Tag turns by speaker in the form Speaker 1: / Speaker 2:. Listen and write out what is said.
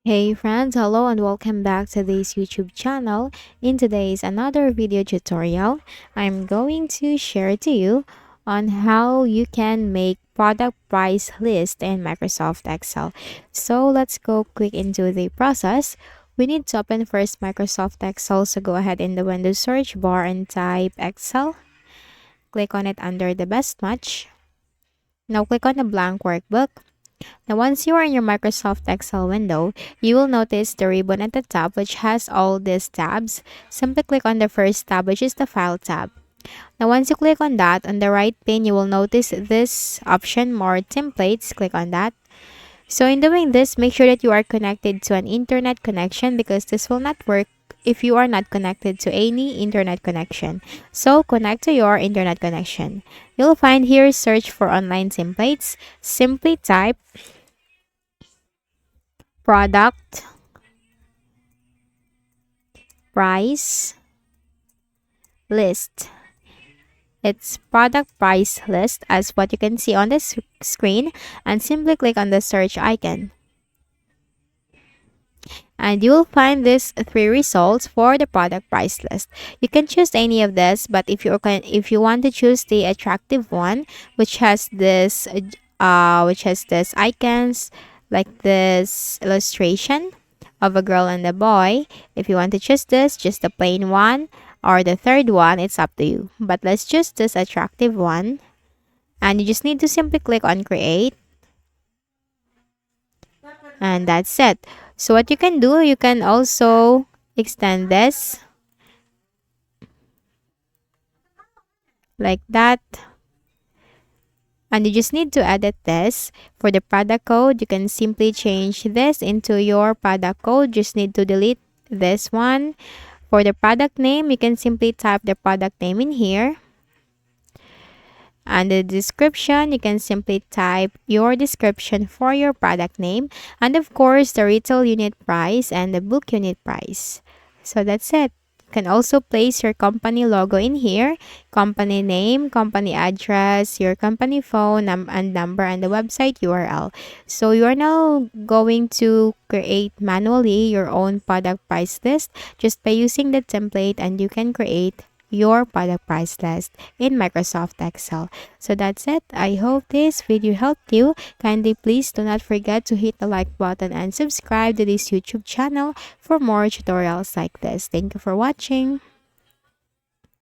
Speaker 1: Hey friends, hello and welcome back to this YouTube channel. In today's another video tutorial, I'm going to share to you on how you can make product price list in Microsoft Excel. So let's go quick into the process. We need to open first Microsoft Excel, so go ahead in the Windows search bar and type Excel. Click on it under the best match. Now click on the blank workbook. Now, once you are in your Microsoft Excel window, you will notice the ribbon at the top which has all these tabs. Simply click on the first tab, which is the File tab. Now, once you click on that, on the right pane, you will notice this option, More Templates. Click on that. So, in doing this, make sure that you are connected to an internet connection because this will not work if you are not connected to any internet connection. So, connect to your internet connection. You'll find here search for online templates. Simply type product price list. It's product price list as what you can see on this screen, and simply click on the search icon. And you will find these three results for the product price list. You can choose any of this, but if you want to choose the attractive one, which has this icons like this illustration of a girl and a boy. If you want to choose this, just the plain one or the third one, it's up to you. But let's choose this attractive one. And you just need to simply click on create. And that's it. So what you can do, you can also extend this like that. And you just need to edit this. For the product code, you can simply change this into your product code. Just need to delete this one. For the product name, you can simply type the product name in here. And the description, you can simply type your description for your product name. And of course, the retail unit price and the book unit price. So that's it. You can also place your company logo in here, company name, company address, your company phone and number, and the website URL. So you are now going to create manually your own product price list just by using the template, and you can create your product price list in Microsoft Excel. So that's it. I hope this video helped you. Kindly please do not forget to hit the like button and subscribe to this YouTube channel for more tutorials like this. Thank you for watching.